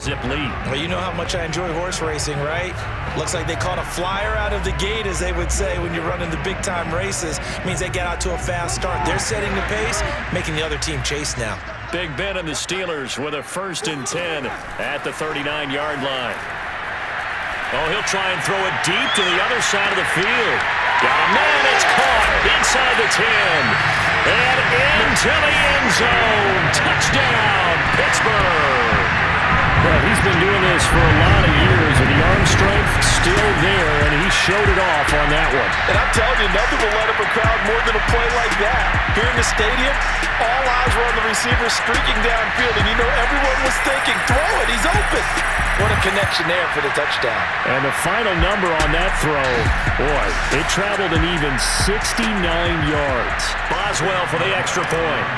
zip lead. Well, you know how much I enjoy horse racing, right? Looks like they caught a flyer out of the gate, as they would say when you're running the big-time races. It means they get out to a fast start. They're setting the pace, making the other team chase now. Big Ben and the Steelers with a 1st and 10 at the 39-yard line. Oh, he'll try and throw it deep to the other side of the field. Got a man, it's caught inside the 10. And into the end zone. Touchdown, Pittsburgh. Well, he's been doing this for a lot of years, and the arm strength still there, and he showed it off on that one. And I'm telling you, nothing will light up a crowd more than a play like that. Here in the stadium, all eyes were on the receiver streaking downfield, and you know everyone was thinking, throw it, he's open. What a connection there for the touchdown. And the final number on that throw, boy, it traveled an even 69 yards. Boswell for the extra point.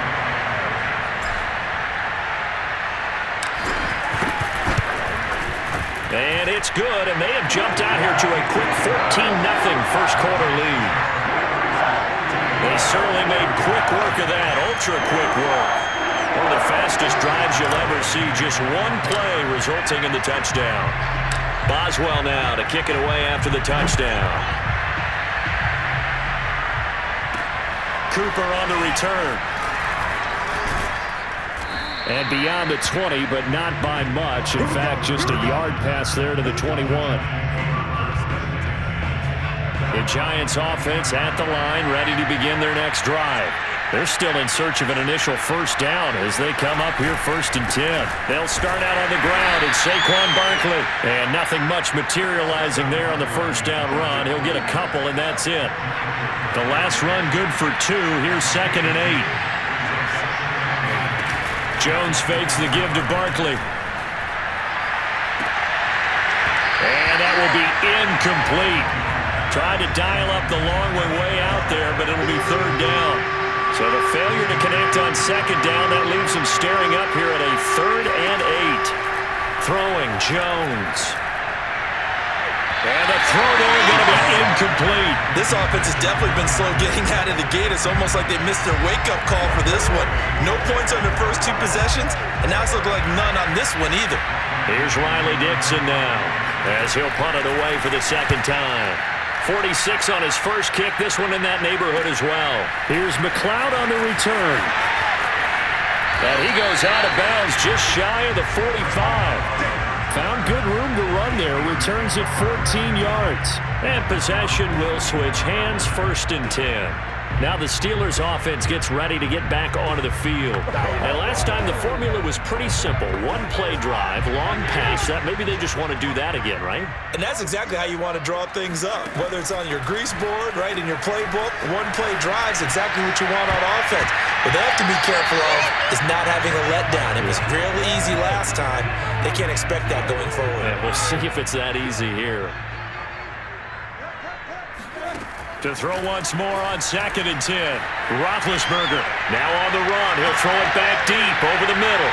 And it's good, and they have jumped out here to a quick 14-0 first quarter lead. They certainly made quick work of that, ultra-quick work. One of the fastest drives you'll ever see, just one play resulting in the touchdown. Boswell now to kick it away after the touchdown. Cooper on the return. And beyond the 20, but not by much. In fact, just a yard pass there to the 21. The Giants offense at the line, ready to begin their next drive. They're still in search of an initial first down as they come up here 1st and 10. They'll start out on the ground, and Saquon Barkley. And nothing much materializing there on the first down run. He'll get a couple, and that's it. The last run good for 2. Here's 2nd and 8. Jones fakes the give to Barkley. And that will be incomplete. Tried to dial up the long way out there, but it'll be 3rd down. So the failure to connect on 2nd down, that leaves him staring up here at a 3rd and 8. Throwing Jones. And the throw there going to be incomplete. This offense has definitely been slow getting out of the gate. It's almost like they missed their wake-up call for this one. No points on their first 2 possessions, and now it's looking like none on this one either. Here's Riley Dixon now as he'll punt it away for the 2nd time. 46 on his first kick, this one in that neighborhood as well. Here's McLeod on the return. And he goes out of bounds just shy of the 45. Found good room to run there. Returns it 14 yards. And possession will switch hands, 1st and 10. Now the Steelers offense gets ready to get back onto the field. And last time the formula was pretty simple. 1-play drive, long pass. That maybe they just want to do that again, right? And that's exactly how you want to draw things up. Whether it's on your grease board, right, in your playbook, 1-play drive is exactly what you want on offense. What they have to be careful of is not having a letdown. It was real easy last time. They can't expect that going forward. Yeah, we'll see if it's that easy here. To throw once more on 2nd and 10. Roethlisberger now on the run. He'll throw it back deep over the middle.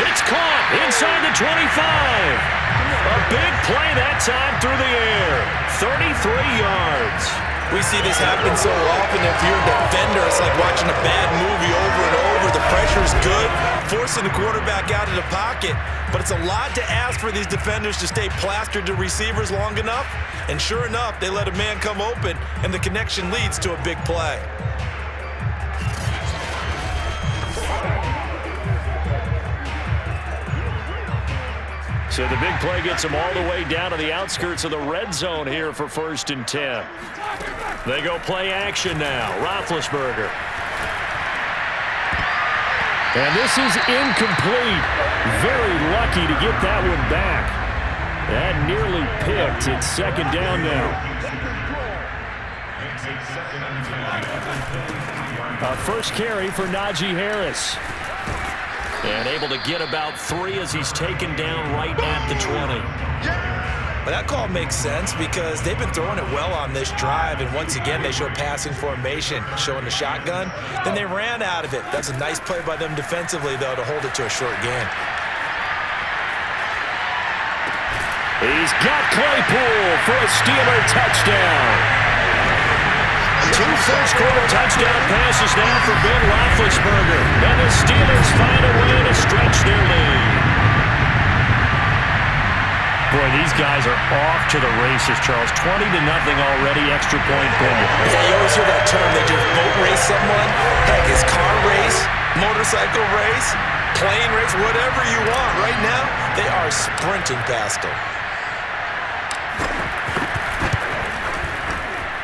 It's caught inside the 25. A big play that time through the air. 33 yards. We see this happen so often. If you're a defender, it's like watching a bad movie over and over. The pressure's good, forcing the quarterback out of the pocket. But it's a lot to ask for these defenders to stay plastered to receivers long enough. And sure enough, they let a man come open, and the connection leads to a big play. So the big play gets them all the way down to the outskirts of the red zone here for 1st and 10. They go play action now. Roethlisberger. And this is incomplete. Very lucky to get that one back. That nearly picked. It's 2nd down now. A first carry for Najee Harris. And able to get about 3 as he's taken down right at the 20. But that call makes sense because they've been throwing it well on this drive, and once again they show passing formation, showing the shotgun. Then they ran out of it. That's a nice play by them defensively, though, to hold it to a short gain. He's got Claypool for a Steeler touchdown. 2 first-quarter touchdown passes now for Ben Roethlisberger. And the Steelers find a way to stretch their lead. Boy, these guys are off to the races, Charles. 20-0 already, extra point pending. Yeah, you always hear that term. They just boat race someone. Heck, it's car race, motorcycle race, plane race, whatever you want. Right now, they are sprinting past them.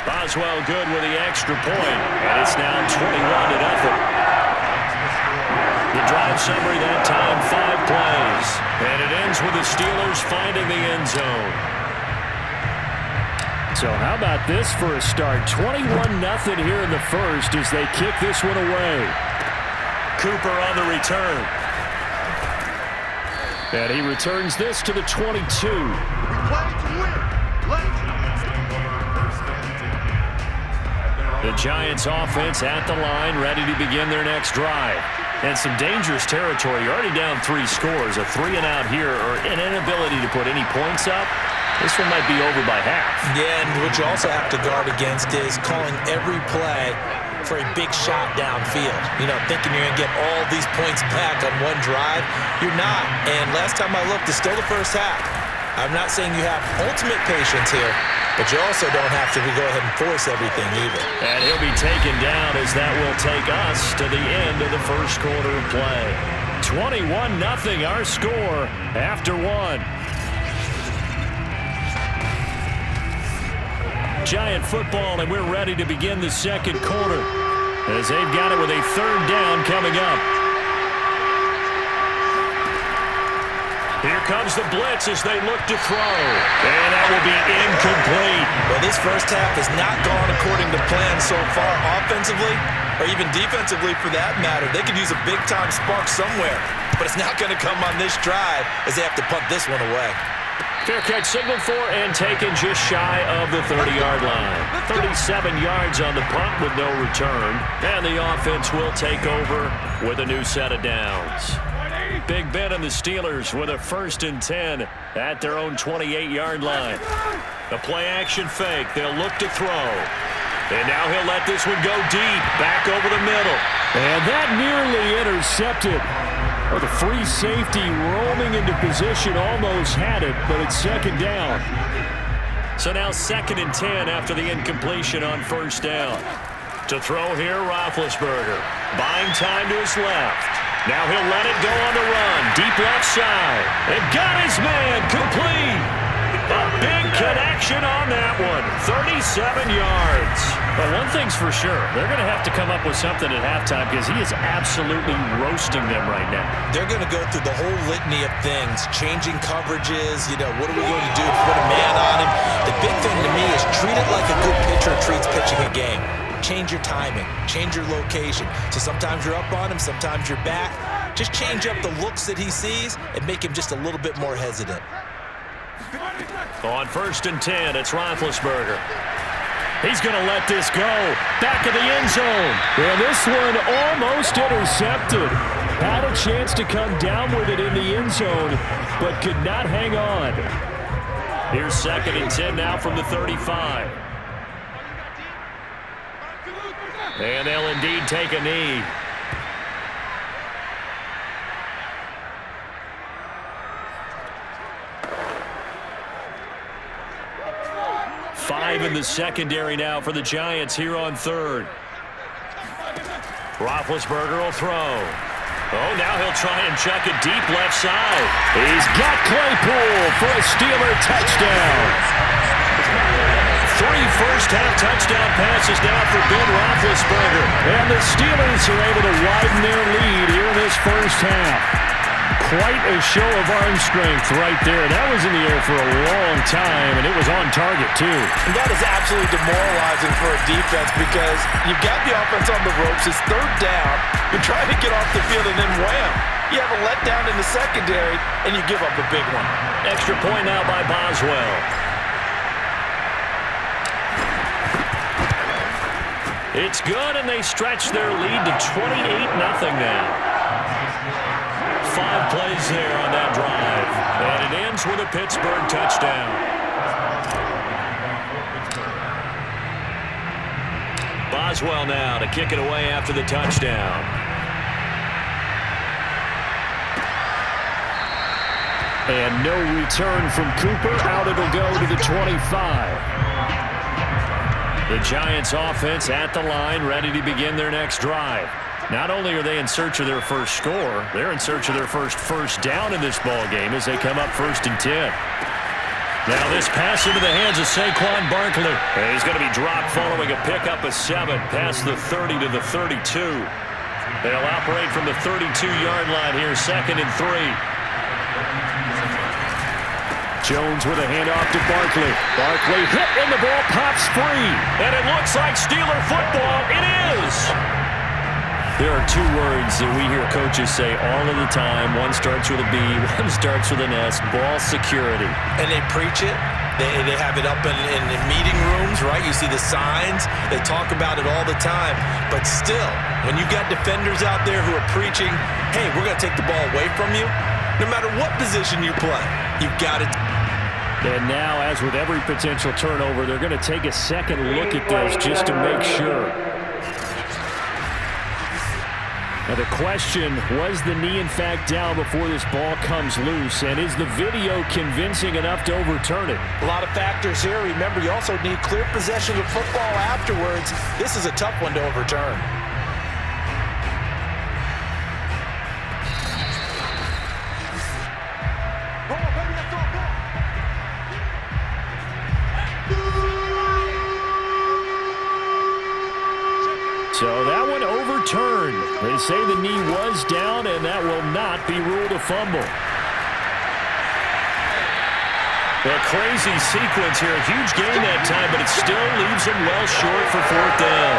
Boswell good with the extra point, and it's now 21-0. The drive summary that time, 5 plays. And it ends with the Steelers finding the end zone. So how about this for a start? 21-0 here in the first as they kick this one away. Cooper on the return. And he returns this to the 22. The Giants offense at the line, ready to begin their next drive. And some dangerous territory. You're already down 3 scores. A 3-and-out here, or an inability to put any points up. This one might be over by half. Yeah, and what you also have to guard against is calling every play for a big shot downfield. You know, thinking you're going to get all these points back on one drive. You're not. And last time I looked, it's still the first half. I'm not saying you have ultimate patience here, but you also don't have to go ahead and force everything either. And he'll be taken down as that will take us to the end of the first quarter of play. 21-0 our score after 1. Giant football, and we're ready to begin the second quarter as they've got it with a 3rd down coming up. Here comes the blitz as they look to throw. And that will be incomplete. Well, this first half has not gone according to plan so far offensively, or even defensively for that matter. They could use a big-time spark somewhere, but it's not going to come on this drive as they have to punt this one away. Fair catch signaled for and taken just shy of the 30-yard line. 37 yards on the punt with no return. And the offense will take over with a new set of downs. Big Ben and the Steelers with a 1st and 10 at their own 28-yard line. The play-action fake. They'll look to throw. And now he'll let this one go deep, back over the middle. And that nearly intercepted. Oh, the free safety roaming into position almost had it, but it's 2nd down. So now 2nd and 10 after the incompletion on 1st down. To throw here, Roethlisberger. Buying time to his left. Now he'll let it go on the run. Deep left side. And got his man complete. A big connection on that one. 37 yards. But one thing's for sure. They're going to have to come up with something at halftime because he is absolutely roasting them right now. They're going to go through the whole litany of things. Changing coverages. You know, what are we going to do to put a man on him? The big thing to me is treat it like a good pitcher treats pitching a game. Change your timing, change your location. So sometimes you're up on him, sometimes you're back. Just change up the looks that he sees and make him just a little bit more hesitant. On 1st and 10, it's Roethlisberger. He's going to let this go. Back of the end zone. And this one almost intercepted. Had a chance to come down with it in the end zone, but could not hang on. Here's 2nd and 10 now from the 35. And they'll indeed take a knee. Five in the secondary now for the Giants here on 3rd. Roethlisberger will throw. Oh, now he'll try and chuck it deep left side. He's got Claypool for a Steeler touchdown. 3 first-half touchdown passes now for Ben Roethlisberger. And the Steelers are able to widen their lead here in this first half. Quite a show of arm strength right there. That was in the air for a long time, and it was on target, too. And that is absolutely demoralizing for a defense because you've got the offense on the ropes. It's 3rd down. You're trying to get off the field, and then wham. You have a letdown in the secondary, and you give up a big one. Extra point now by Boswell. It's good, and they stretch their lead to 28-0 now. 5 plays there on that drive. And it ends with a Pittsburgh touchdown. Boswell now to kick it away after the touchdown. And no return from Cooper. Out it'll go to the 25. The Giants offense at the line, ready to begin their next drive. Not only are they in search of their first score, they're in search of their first down in this ball game as they come up 1st and 10. Now this pass into the hands of Saquon Barkley. And he's going to be dropped following a pickup of 7 past the 30 to the 32. They'll operate from the 32-yard line here, 2nd and 3. Jones with a handoff to Barkley. Barkley hit and the ball pops free. And it looks like Steeler football. It is. There are 2 words that we hear coaches say all of the time. One starts with a B, one starts with an S. Ball security. And they preach it. They have it up in meeting rooms, right? You see the signs. They talk about it all the time. But still, when you got defenders out there who are preaching, hey, we're going to take the ball away from you, no matter what position you play, you've got it. And now, as with every potential turnover, they're going to take a second look at this just to make sure. Now the question, was the knee in fact down before this ball comes loose? And is the video convincing enough to overturn it? A lot of factors here. Remember, you also need clear possession of football afterwards. This is a tough one to overturn. So that one overturned. They say the knee was down, and that will not be ruled a fumble. A crazy sequence here. A huge gain that time, but it still leaves him well short for 4th down.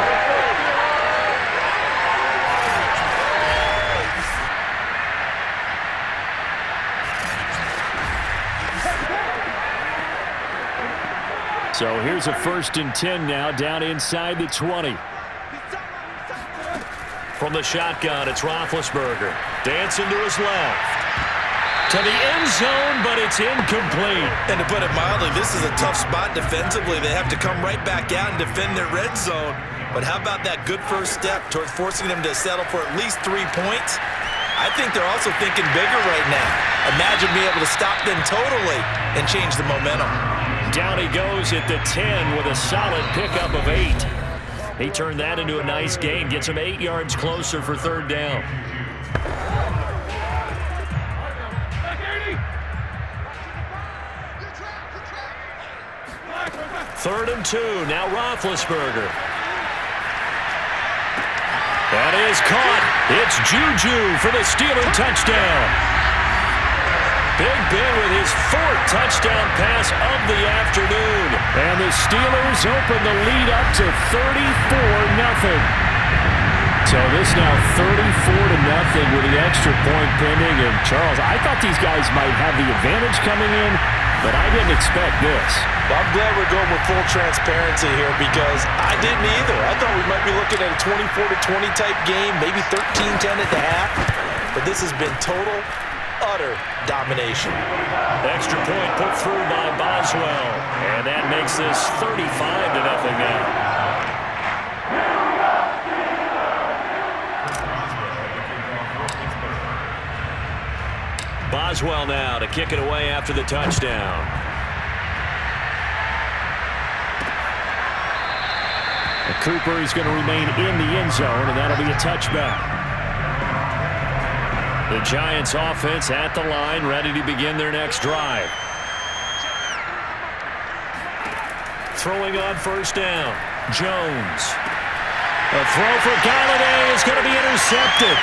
So here's a 1st and 10 now, down inside the 20. From the shotgun, it's Roethlisberger. Dancing to his left. To the end zone, but it's incomplete. And to put it mildly, this is a tough spot defensively. They have to come right back out and defend their red zone. But how about that good first step towards forcing them to settle for at least 3 points? I think they're also thinking bigger right now. Imagine being able to stop them totally and change the momentum. Down he goes at the 10 with a solid pickup of 8. He turned that into a nice gain, gets him 8 yards closer for 3rd down. Third and 2, now Roethlisberger. That is caught. It's Juju for the Steeler touchdown. Big Ben with his 4th touchdown pass of the afternoon. And the Steelers open the lead up to 34-0. So this now 34-0 with the extra point pending. And Charles, I thought these guys might have the advantage coming in, but I didn't expect this. Well, I'm glad we're going with full transparency here because I didn't either. I thought we might be looking at a 24-20 type game, maybe 13-10 at the half. But this has been total, utter domination. Extra point put through by Boswell. And that makes this 35-0 now. Boswell now to kick it away after the touchdown. Cooper is going to remain in the end zone, and that'll be a touchback. The Giants offense at the line, ready to begin their next drive. Throwing on 1st down, Jones. A throw for Galladay is going to be intercepted.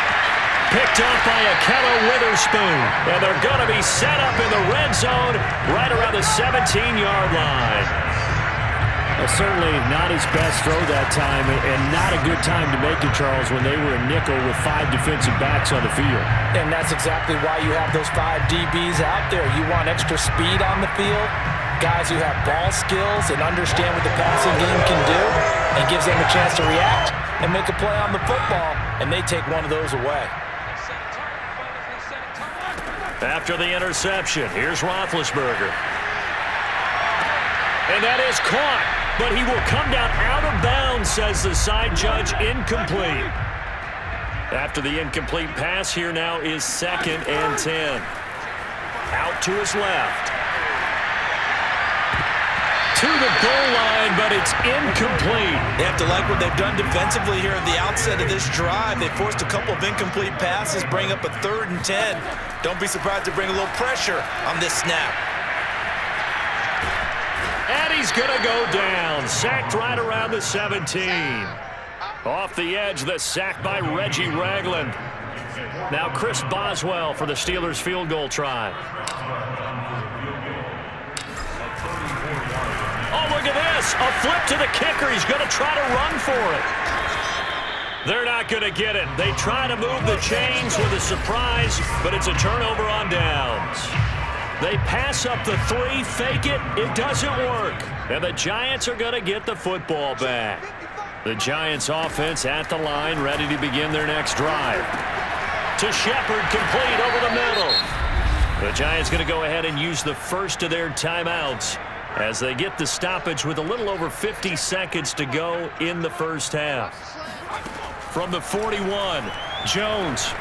Picked up by Akello Witherspoon. And they're going to be set up in the red zone right around the 17-yard line. Certainly not his best throw that time, and not a good time to make it, Charles, when they were a nickel with 5 defensive backs on the field. And that's exactly why you have those 5 DBs out there. You want extra speed on the field, guys who have ball skills and understand what the passing game can do, and gives them a chance to react and make a play on the football, and they take one of those away. After the interception, here's Roethlisberger. And that is caught. But he will come down out of bounds, says the side judge. Incomplete. After the incomplete pass, here now is 2nd and 10. Out to his left. To the goal line, but it's incomplete. They have to like what they've done defensively here at the outset of this drive. They forced a couple of incomplete passes, bring up a 3rd and 10. Don't be surprised to bring a little pressure on this snap. And he's going to go down. Sacked right around the 17. Off the edge, the sack by Reggie Ragland. Now Chris Boswell for the Steelers field goal try. Oh, look at this. A flip to the kicker. He's going to try to run for it. They're not going to get it. They try to move the chains with a surprise, but it's a turnover on downs. They pass up the 3, fake it. It doesn't work. And the Giants are going to get the football back. The Giants offense at the line, ready to begin their next drive. To Shepard, complete over the middle. The Giants going to go ahead and use the first of their timeouts as they get the stoppage with a little over 50 seconds to go in the first half. From the 41, Jones.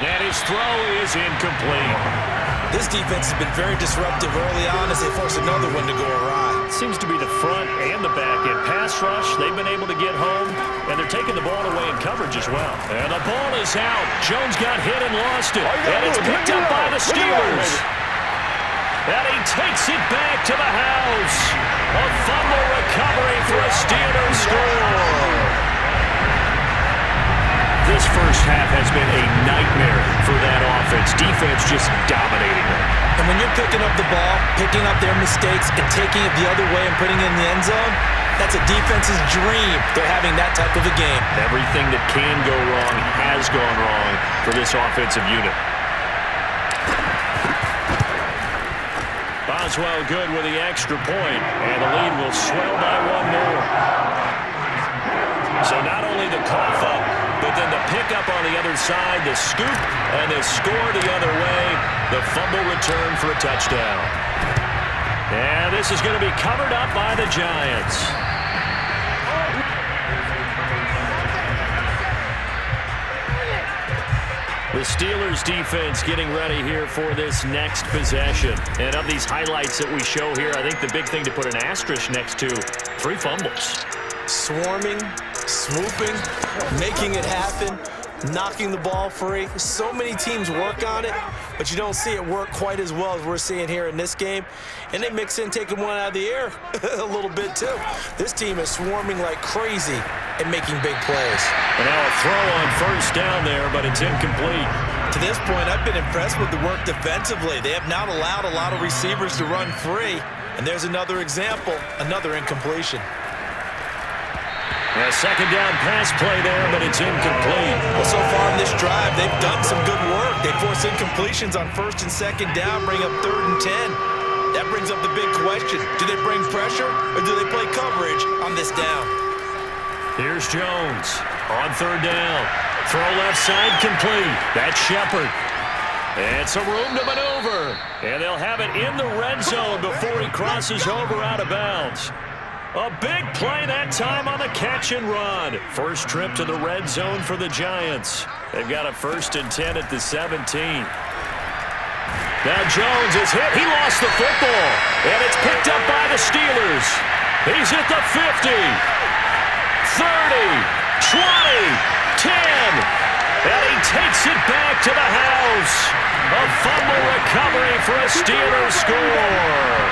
And his throw is incomplete. This defense has been very disruptive early on as they force another one to go awry. Seems to be the front and the back end. Pass rush, they've been able to get home, and they're taking the ball away in coverage as well. And the ball is out. Jones got hit and lost it. And it's picked up by the Steelers. And he takes it back to the house. A fumble recovery for a Steelers score. This first half has been a nightmare for that offense. Defense just dominating them. And when you're picking up the ball, picking up their mistakes, and taking it the other way and putting it in the end zone, that's a defense's dream. They're having that type of a game. Everything that can go wrong has gone wrong for this offensive unit. Boswell good with the extra point, and the lead will swell by 1 more. So not only the cough up, but then the pickup on the other side, the scoop, and the score the other way, the fumble return for a touchdown. And this is going to be covered up by the Giants. The Steelers defense getting ready here for this next possession. And of these highlights that we show here, I think the big thing to put an asterisk next to, 3 fumbles. Swarming, swooping, making it happen, knocking the ball free. So many teams work on it, but you don't see it work quite as well as we're seeing here in this game. And they mix in taking one out of the air a little bit too. This team is swarming like crazy and making big plays. And now a throw on first down there, but it's incomplete. To this point, I've been impressed with the work defensively. They have not allowed a lot of receivers to run free. And there's another example, another incompletion. A second down pass play there, but it's incomplete. Well, so far in this drive, they've done some good work. They force incompletions on 1st and 2nd down, bring up 3rd and 10. That brings up the big question. Do they bring pressure or do they play coverage on this down? Here's Jones on 3rd down. Throw left side complete. That's Shepard. It's a room to maneuver. And they'll have it in the red zone before he crosses over out of bounds. A big play that time on the catch and run. First trip to the red zone for the Giants. They've got a 1st and 10 at the 17. Now Jones is hit. He lost the football. And it's picked up by the Steelers. He's at the 50. 30. 20. 10. And he takes it back to the house. A fumble recovery for a Steelers score.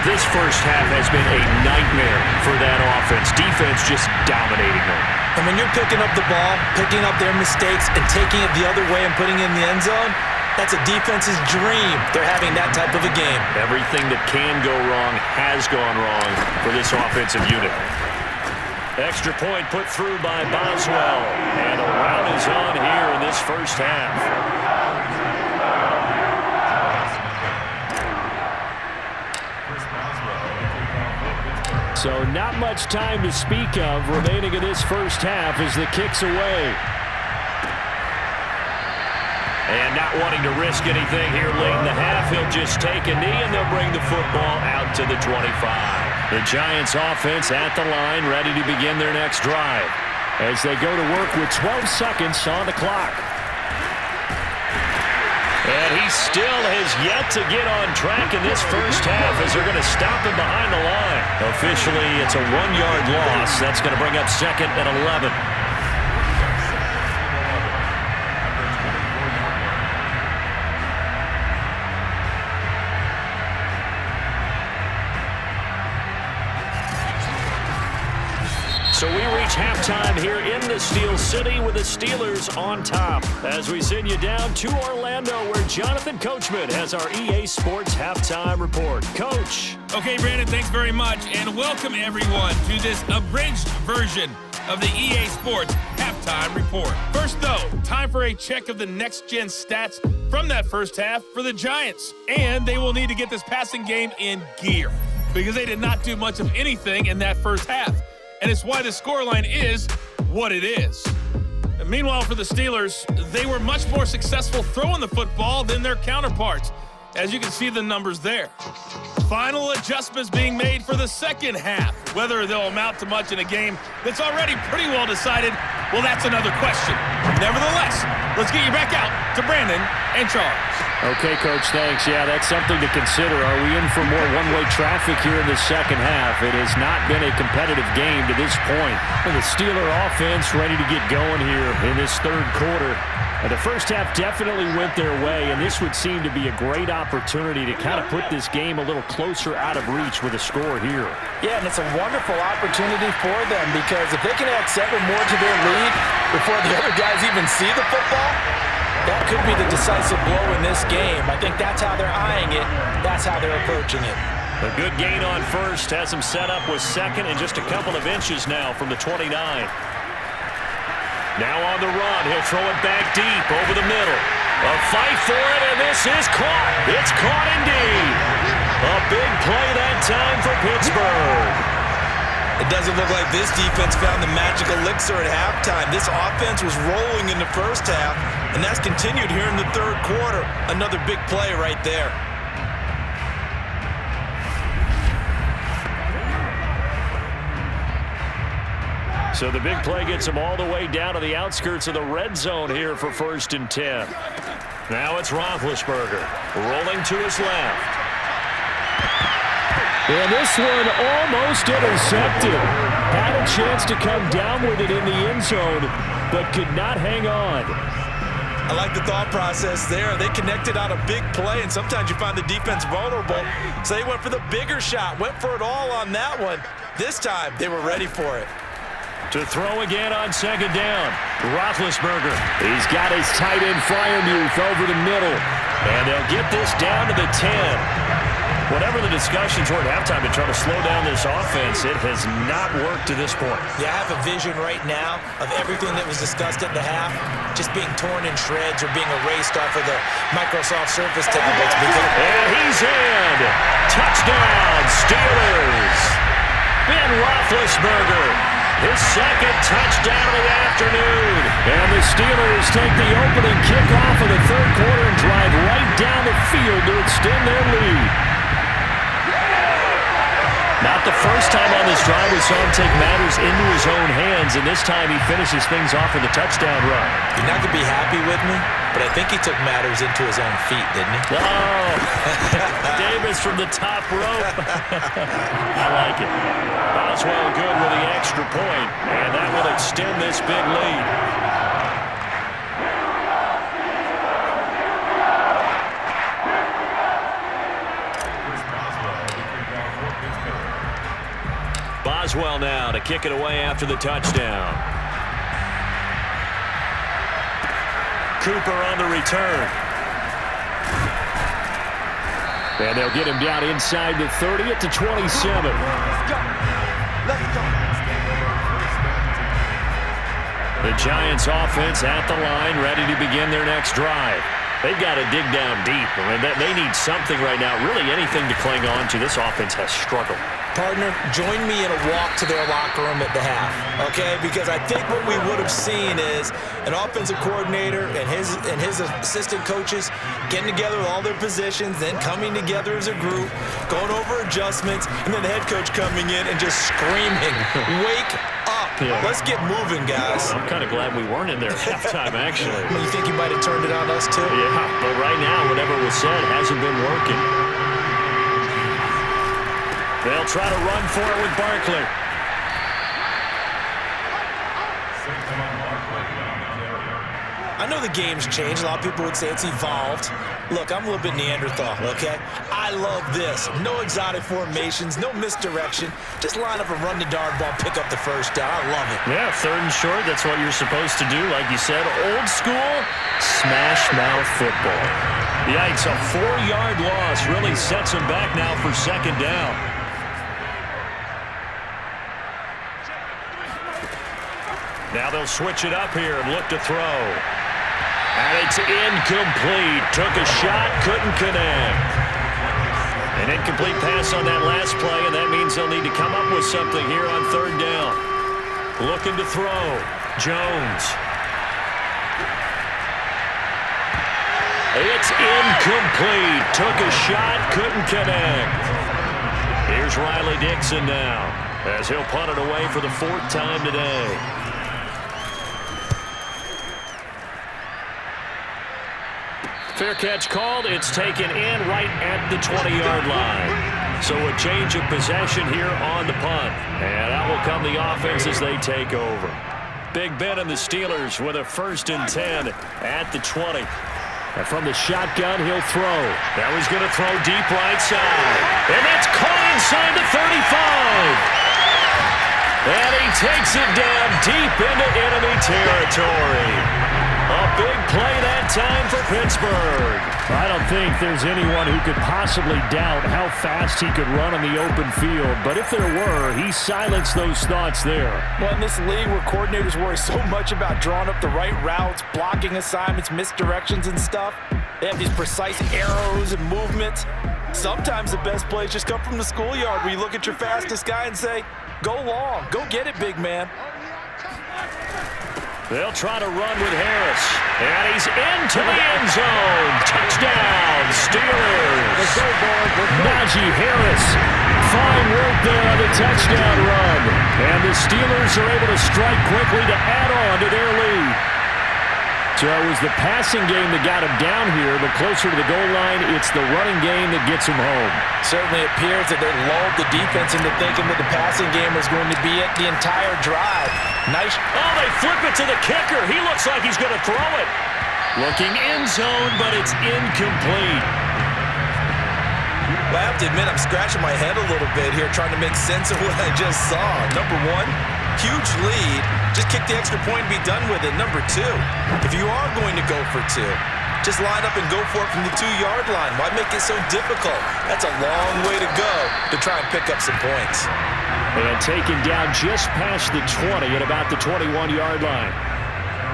This first half has been a nightmare for that offense. Defense just dominating them. And when you're picking up the ball, picking up their mistakes, and taking it the other way and putting it in the end zone, that's a defense's dream. They're having that type of a game. Everything that can go wrong has gone wrong for this offensive unit. Extra point put through by Boswell. And a rout is on here in this first half. So not much time to speak of remaining in this first half as the kick's away. And not wanting to risk anything here late in the half, he'll just take a knee and they'll bring the football out to the 25. The Giants offense at the line, ready to begin their next drive as they go to work with 12 seconds on the clock. he still has yet to get on track in this first half as they're going to stop him behind the line. Officially, it's a 1-yard loss. That's going to bring up 2nd and 11. So we reach halftime here in the Steel City with the Steelers on top as we send you down to Orlando where Jonathan Coachman has our EA Sports Halftime Report. Coach. Okay, Brandon, thanks very much, and welcome everyone to this abridged version of the EA Sports Halftime Report. First, though, time for a check of the next-gen stats from that first half for the Giants, and they will need to get this passing game in gear because they did not do much of anything in that first half. And it's why the scoreline is what it is. And meanwhile, for the Steelers, they were much more successful throwing the football than their counterparts, as you can see the numbers there. Final adjustments being made for the second half. Whether they'll amount to much in a game that's already pretty well decided, well, that's another question. Nevertheless, let's get you back out to Brandon and Charles. Okay, Coach, thanks. Yeah, that's something to consider. Are we in for more one-way traffic here in the second half? It has not been a competitive game to this point. And the Steeler offense ready to get going here in this third quarter. And the first half definitely went their way, and this would seem to be a great opportunity to kind of put this game a little closer out of reach with a score here. Yeah, and it's a wonderful opportunity for them because if they can add 7 more to their lead before the other guys even see the football, that could be the decisive blow in this game. I think that's how they're eyeing it. That's how they're approaching it. A good gain on first has him set up with second and just a couple of inches now from the 29. Now on the run, he'll throw it back deep over the middle. A fight for it, and this is caught. It's caught indeed. A big play that time for Pittsburgh. It doesn't look like this defense found the magic elixir at halftime. This offense was rolling in the first half, and that's continued here in the third quarter. Another big play right there. So the big play gets him all the way down to the outskirts of the red zone here for 1st and 10. Now it's Roethlisberger rolling to his left. And this one almost intercepted. Had a chance to come down with it in the end zone, but could not hang on. I like the thought process there. They connected on a big play, and sometimes you find the defense vulnerable. So they went for the bigger shot, went for it all on that one. This time, they were ready for it. To throw again on 2nd down. Roethlisberger. He's got his tight end Freiermuth over the middle. And they'll get this down to the 10. Whatever the discussion toward halftime to try to slow down this offense, it has not worked to this point. Yeah, I have a vision right now of everything that was discussed at the half just being torn in shreds or being erased off of the Microsoft Surface tablets. And he's in. Touchdown, Steelers. Ben Roethlisberger. His second touchdown of the afternoon. And the Steelers take the opening kickoff of the third quarter and drive right down the field to extend their lead. Not the first time on this drive we saw him take matters into his own hands, and this time he finishes things off with a touchdown run. You're not going to be happy with me, but I think he took matters into his own feet, didn't he? Oh, Davis from the top rope. I like it. Boswell good with the extra point, and that will extend this big lead. Boswell now to kick it away after the touchdown. Cooper on the return. And they'll get him down inside the 30 at the 27. The Giants offense at the line, ready to begin their next drive. They've got to dig down deep. I mean, they need something right now, really anything to cling on to. This offense has struggled. Partner, join me in a walk to their locker room at the half, okay? Because I think what we would have seen is an offensive coordinator and his assistant coaches getting together with all their positions, then coming together as a group, going over adjustments, and then the head coach coming in and just screaming, "Wake up!" Yeah. Let's get moving, guys. I'm kind of glad we weren't in there at halftime, actually. You think you might have turned it on us, too? Yeah, but right now, whatever was said hasn't been working. They'll try to run for it with Barkley. I know the game's changed. A lot of people would say it's evolved. Look, I'm a little bit Neanderthal, okay? I love this. No exotic formations, no misdirection. Just line up and run the darn ball, pick up the first down. I love it. Yeah, 3rd and short, that's what you're supposed to do. Like you said, old school, smash mouth football. Yikes, a 4-yard loss really sets him back now for 2nd down. Now they'll switch it up here and look to throw. And it's incomplete. Took a shot, couldn't connect. An incomplete pass on that last play, and that means they'll need to come up with something here on 3rd down. Looking to throw. Jones. It's incomplete. Took a shot, couldn't connect. Here's Riley Dixon now, as he'll punt it away for the 4th time today. Fair catch called. It's taken in right at the 20-yard line. So a change of possession here on the punt. And out will come the offense as they take over. Big Ben and the Steelers with a 1st and 10 at the 20. And from the shotgun, he'll throw. Now he's going to throw deep right side. And that's caught inside the 35. And he takes it down deep into enemy territory. A big play that time for Pittsburgh. I don't think there's anyone who could possibly doubt how fast he could run on the open field. But if there were, he silenced those thoughts there. Well, in this league where coordinators worry so much about drawing up the right routes, blocking assignments, misdirections and stuff, they have these precise arrows and movements. Sometimes the best plays just come from the schoolyard where you look at your fastest guy and say, go long, go get it, big man. They'll try to run with Harris. And he's into the end zone. Touchdown, Steelers. Najee Harris. Fine work there on the touchdown run. And the Steelers are able to strike quickly to add on to their lead. So it was the passing game that got him down here, but closer to the goal line, it's the running game that gets him home. Certainly appears that they lulled the defense into thinking that the passing game was going to be it the entire drive. Nice. Oh, they flip it to the kicker. He looks like he's going to throw it. Looking end zone, but it's incomplete. Well, I have to admit, I'm scratching my head a little bit here trying to make sense of what I just saw. Number one, huge lead. Just kick the extra point and be done with it. Number two, if you are going to go for 2, just line up and go for it from the 2-yard line. Why make it so difficult? That's a long way to go to try and pick up some points. And taken down just past the 20 at about the 21-yard line.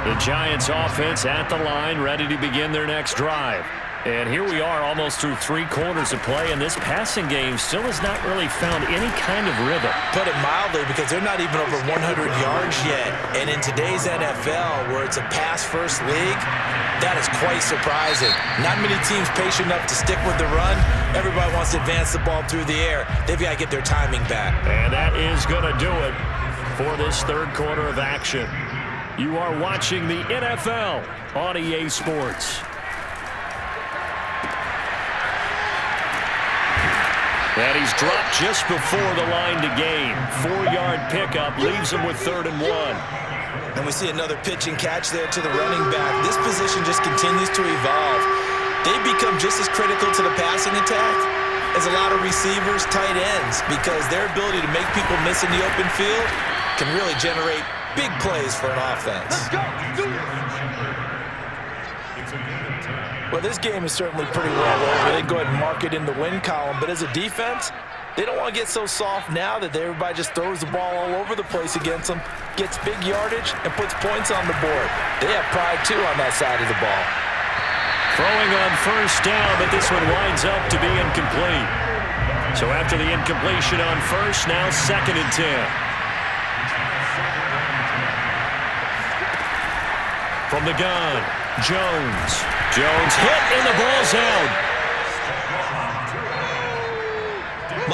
The Giants offense at the line, ready to begin their next drive. And here we are almost through 3 quarters of play, and this passing game still has not really found any kind of rhythm. Put it mildly, because they're not even over 100 yards yet. And in today's NFL, where it's a pass-first league, that is quite surprising. Not many teams patient enough to stick with the run. Everybody wants to advance the ball through the air. They've got to get their timing back. And that is going to do it for this 3rd quarter of action. You are watching the NFL on EA Sports. And he's dropped just before the line to gain. 4-yard pickup leaves him with 3rd and 1. And we see another pitch and catch there to the running back. This position just continues to evolve. They become just as critical to the passing attack as a lot of receivers, tight ends, because their ability to make people miss in the open field can really generate big plays for an offense. Well, this game is certainly pretty well over. They go ahead and mark it in the win column. But as a defense, they don't want to get so soft now that everybody just throws the ball all over the place against them, gets big yardage, and puts points on the board. They have pride, too, on that side of the ball. Throwing on 1st down, but this one winds up to be incomplete. So after the incompletion on 1st, now 2nd and 10. From the gun, Jones. Jones hit and the ball's out.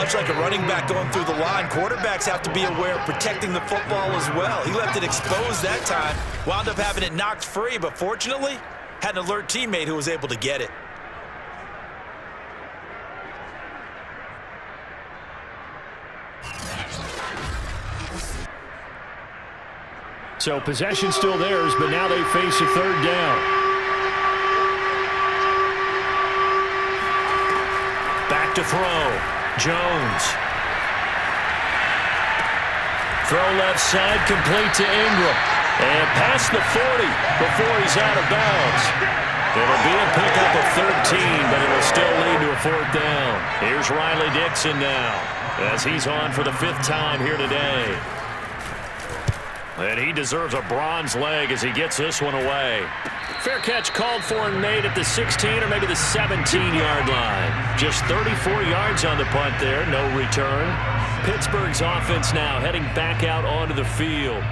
much like a running back going through the line, quarterbacks have to be aware of protecting the football as well. He left it exposed that time, wound up having it knocked free, but fortunately, had an alert teammate who was able to get it. So possession still theirs, but now they face a third down. Back to throw. Jones. Throw left side, complete to Ingram. And past the 40 before he's out of bounds. It'll be a pickup of 13, but it'll still lead to a fourth down. Here's Riley Dixon now, as he's on for the 5th time here today. And he deserves a bronze leg as he gets this one away. Fair catch called for and made at the 16 or maybe the 17-yard line. Just 34 yards on the punt there, no return. Pittsburgh's offense now heading back out onto the field.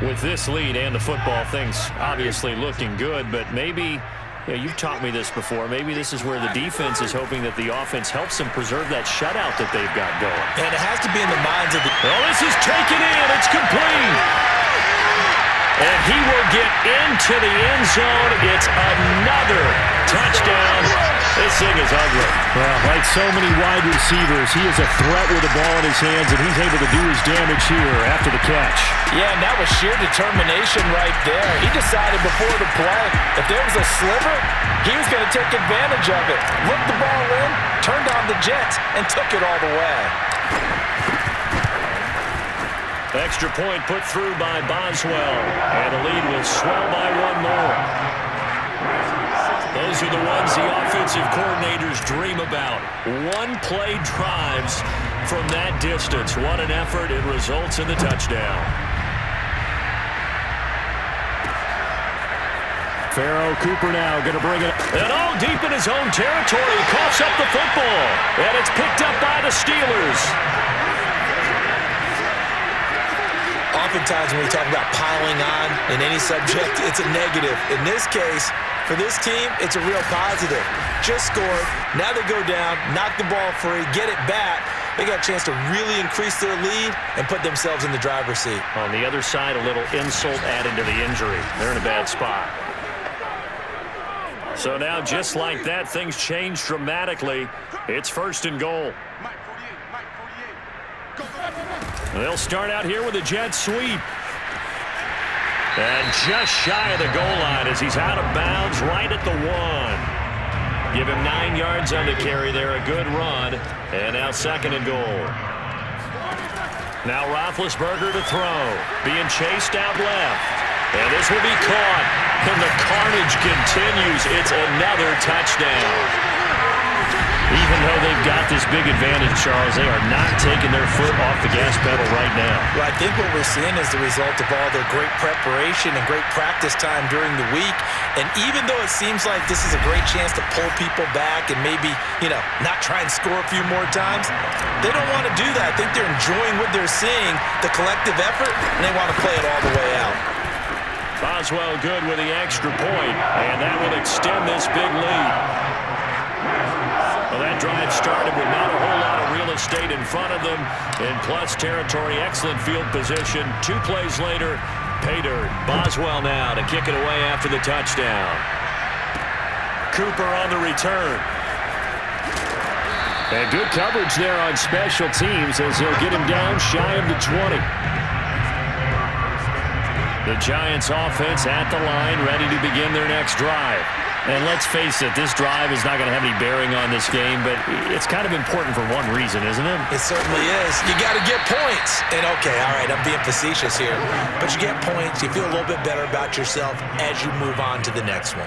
With this lead and the football, things obviously looking good, but maybe, you've taught me this before, maybe this is where the defense is hoping that the offense helps them preserve that shutout that they've got going. And it has to be in the minds of the... Oh, this is taken in. It's complete. And he will get into the end zone. It's another touchdown. This thing is ugly. Well, like so many wide receivers, he is a threat with the ball in his hands, and he's able to do his damage here after the catch. Yeah, and that was sheer determination right there. He decided before the play, if there was a sliver, he was going to take advantage of it. Looked the ball in, turned on the Jets, and took it all the way. Extra point put through by Boswell, and the lead will swell by one more. Those are the ones the offensive coordinators dream about. One-play drives from that distance. What an effort. It results in the touchdown. Farrell Cooper now going to bring it. And all deep in his own territory. He coughs up the football. And it's picked up by the Steelers. Oftentimes when we talk about piling on in any subject, it's a negative. In this case, for this team, it's a real positive. Just scored. Now they go down, knock the ball free, get it back. They got a chance to really increase their lead and put themselves in the driver's seat. On the other side, a little insult added to the injury. They're in a bad spot. So now, just like that, things change dramatically. It's 1st and goal. They'll start out here with a jet sweep. And just shy of the goal line as he's out of bounds right at the 1. Give him 9 yards on the carry there, a good run. And now 2nd and goal. Now Roethlisberger to throw. Being chased out left. And this will be caught. And the carnage continues. It's another touchdown. Even though they've got this big advantage, Charles, they are not taking their foot off the gas pedal right now. Well, I think what we're seeing is the result of all their great preparation and great practice time during the week. And even though it seems like this is a great chance to pull people back and maybe, not try and score a few more times, they don't want to do that. I think they're enjoying what they're seeing, the collective effort, and they want to play it all the way out. Boswell good with the extra point, and that will extend this big lead. Well, that drive started with not a whole lot of real estate in front of them. In plus territory, excellent field position. 2 plays later, pay dirt. Boswell now to kick it away after the touchdown. Cooper on the return. And good coverage there on special teams as he'll get him down shy of the 20. The Giants offense at the line, ready to begin their next drive. And let's face it, this drive is not going to have any bearing on this game, but it's kind of important for one reason, isn't it? It certainly is. You got to get points. And okay, all right, I'm being facetious here. But you get points, you feel a little bit better about yourself as you move on to the next one.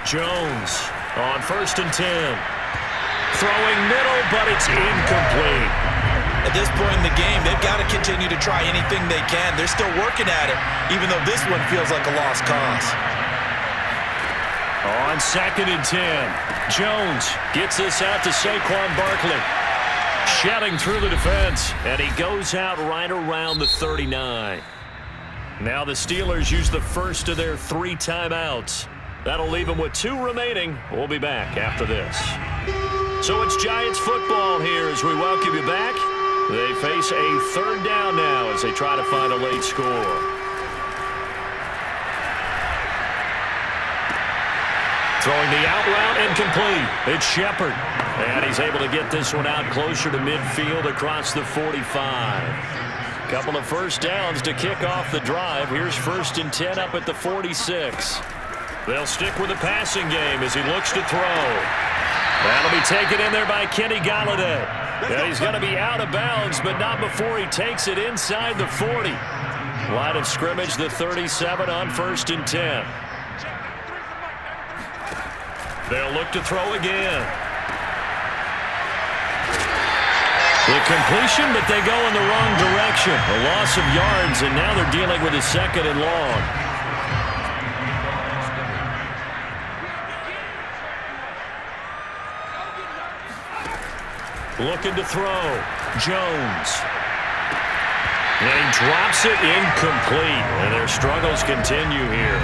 Jones on 1st and 10. Throwing middle, but it's incomplete. At this point in the game, they've got to continue to try anything they can. They're still working at it, even though this one feels like a lost cause. On 2nd and 10, Jones gets this out to Saquon Barkley. Shedding through the defense, and he goes out right around the 39. Now the Steelers use the first of their 3 timeouts. That'll leave them with 2 remaining. We'll be back after this. So it's Giants football here as we welcome you back. They face a 3rd down now as they try to find a late score. Throwing the out route incomplete. It's Shepard. And he's able to get this one out closer to midfield across the 45. Couple of first downs to kick off the drive. Here's 1st and 10 up at the 46. They'll stick with the passing game as he looks to throw. That'll be taken in there by Kenny Golladay. And he's going to be out of bounds, but not before he takes it inside the 40. Line of scrimmage, the 37 on 1st and 10. They'll look to throw again. The completion, but they go in the wrong direction. A loss of yards, and now they're dealing with a 2nd and long. Looking to throw. Jones. And he drops it incomplete. And their struggles continue here.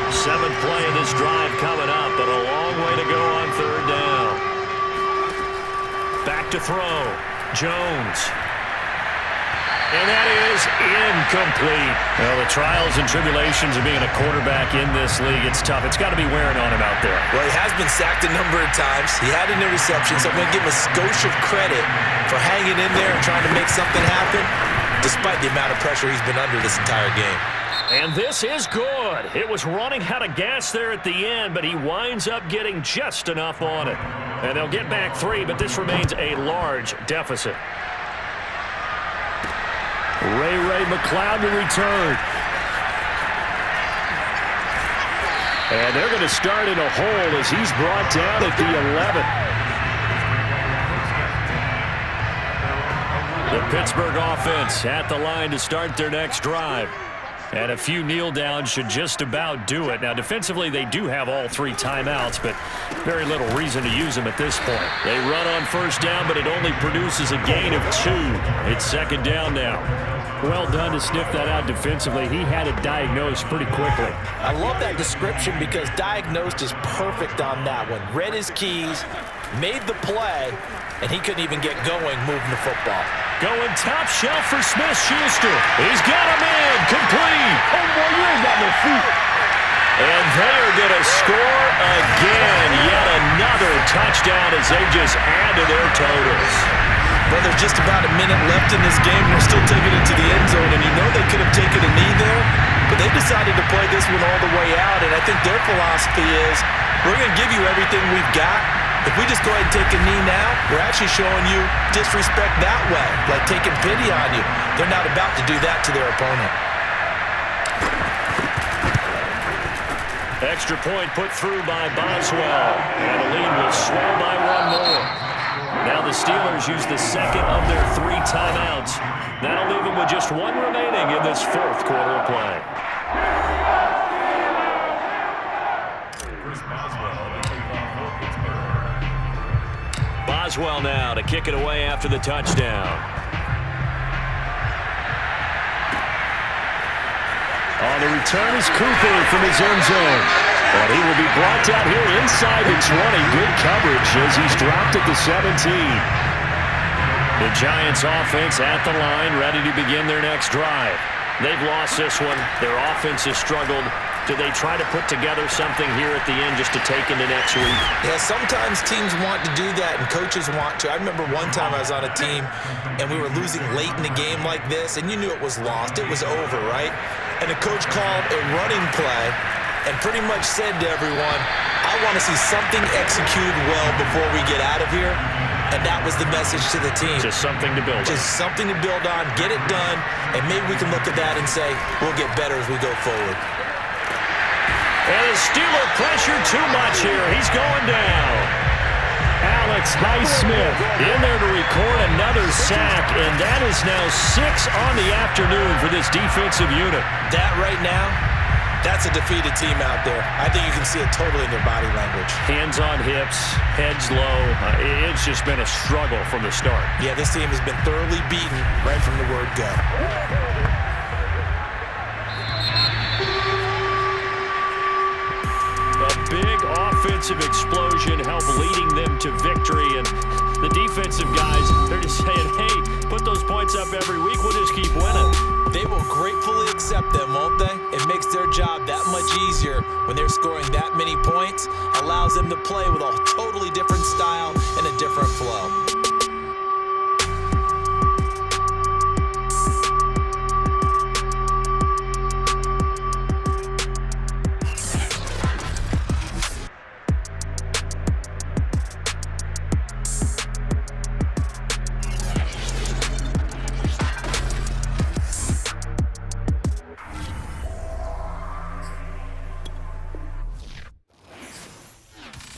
7th play of this drive coming up, but a long way to go on 3rd down. Back to throw. Jones. And that is incomplete. Well, the trials and tribulations of being a quarterback in this league, it's tough. It's got to be wearing on him out there. Well, he has been sacked a number of times. He had an interception, so I'm going to give him a skosh of credit for hanging in there and trying to make something happen, despite the amount of pressure he's been under this entire game. And this is good. It was running out of gas there at the end, but he winds up getting just enough on it. And they'll get back 3, but this remains a large deficit. Ray McLeod to return. And they're going to start in a hole as he's brought down at the 11. The Pittsburgh offense at the line to start their next drive. And a few kneel downs should just about do it. Now, defensively, they do have all 3 timeouts, but very little reason to use them at this point. They run on 1st down, but it only produces a gain of 2. It's 2nd down now. Well done to sniff that out defensively. He had it diagnosed pretty quickly. I love that description because diagnosed is perfect on that one. Read his keys, made the play, and he couldn't even get going moving the football. Going top shelf for Smith-Schuster. He's got him in. Complete. Oh, boy, you ain't got no feet. And they are going to score again. Yet another touchdown as they just add to their totals. Well, there's just about a minute left in this game. They're still taking it to the end zone, and you know they could have taken a knee there, but they decided to play this one all the way out, and I think their philosophy is, we're going to give you everything we've got. If we just go ahead and take a knee now, we're actually showing you disrespect that way, like taking pity on you. They're not about to do that to their opponent. Extra point put through by Boswell, and the lead will swell by 1 more. Now the Steelers use the 2nd of their 3 timeouts. That'll leave them with just 1 remaining in this 4th quarter of play. Boswell now to kick it away after the touchdown. On the return is Cooper from his end zone. And he will be brought down here inside the 20. Good coverage as he's dropped at the 17. The Giants offense at the line, ready to begin their next drive. They've lost this one. Their offense has struggled. Do they try to put together something here at the end just to take into next week? Yeah, sometimes teams want to do that and coaches want to. I remember one time I was on a team and we were losing late in the game like this, and you knew it was lost. It was over, right? And the coach called a running play and pretty much said to everyone, I want to see something executed well before we get out of here. And that was the message to the team. Just something to build on. Just something to build on, get it done, and maybe we can look at that and say, we'll get better as we go forward. And the Steeler pressure too much here. He's going down. Alex Highsmith in there to record another sack, and that is now 6 on the afternoon for this defensive unit. That right now, that's a defeated team out there. I think you can see it totally in their body language. Hands on hips, heads low. It's just been a struggle from the start. Yeah, this team has been thoroughly beaten right from the word go. offensive explosion help leading them to victory. And the defensive guys, they're just saying, hey, put those points up every week. We'll just keep winning. They will gratefully accept them, won't they? It makes their job that much easier when they're scoring that many points. Allows them to play with a totally different style and a different flow.